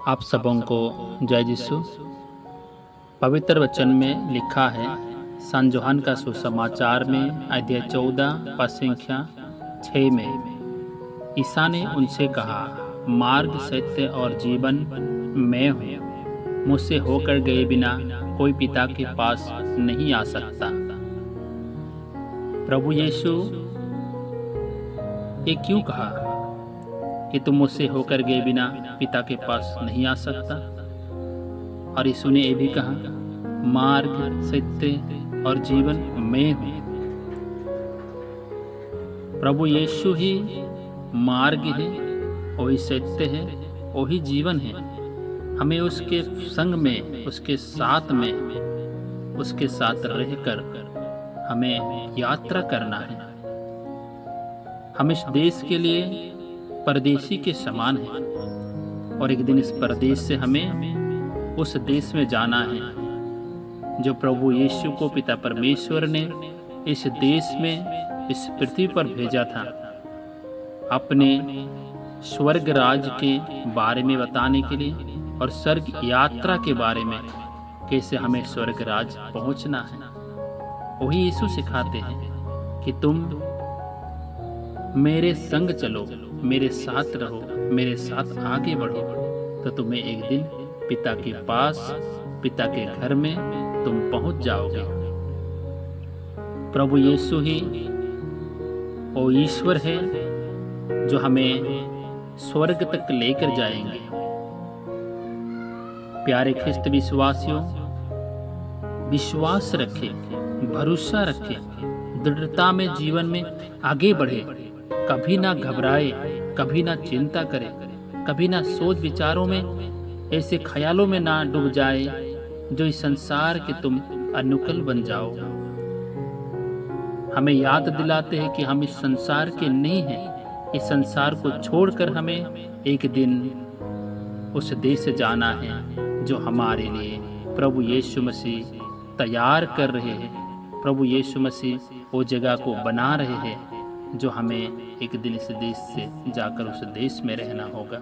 आप सबों को जय यीशु। पवित्र वचन में लिखा है सान जोहन का सुसमाचार में अध्याय 14 पद संख्या 6 में ईसा ने उनसे कहा, मार्ग, सत्य और जीवन मैं हूँ। मुझसे होकर गए बिना कोई पिता के पास नहीं आ सकता। प्रभु यीशु ये क्यों कहा कि तुम मुझसे होकर गए बिना पिता के पास नहीं आ सकता? और यीशु ने ये भी कहा, मार्ग, सत्य और जीवन मैं हूँ। प्रभु यीशु ही मार्ग है, वही सत्य है, वही जीवन है। हमें उसके संग में, उसके साथ में, उसके साथ रहकर हमें यात्रा करना है। हम इस देश के लिए परदेशी के समान है और एक दिन इस परदेश से हमें उस देश में जाना है जो प्रभु यीशु को पिता परमेश्वर ने इस देश में, इस पृथ्वी पर भेजा था, अपने स्वर्ग राज के बारे में बताने के लिए और स्वर्ग यात्रा के बारे में, कैसे हमें स्वर्ग राज पहुंचना है। वही यीशु सिखाते हैं कि तुम मेरे संग चलो, मेरे साथ रहो, मेरे साथ आगे बढ़ो, तो तुम्हें एक दिन पिता के पास, पिता के घर में तुम पहुंच जाओगे। प्रभु यीशु ही वो ईश्वर है जो हमें स्वर्ग तक लेकर जाएंगे। प्यारे ख्रिस्त विश्वासियों, विश्वास रखें, भरोसा रखें, दृढ़ता में जीवन में आगे बढ़े। कभी ना घबराए, कभी ना चिंता करे, कभी ना सोच विचारों में, ऐसे ख्यालों में ना डूब जाए जो इस संसार के तुम अनुकूल बन जाओ। हमें याद दिलाते हैं कि हम इस संसार के नहीं हैं। इस संसार को छोड़कर हमें एक दिन उस देश से जाना है जो हमारे लिए प्रभु यीशु मसीह तैयार कर रहे हैं। प्रभु यीशु मसीह वो जगह को बना रहे हैं जो हमें एक दिन इस देश से जाकर उस देश में रहना होगा।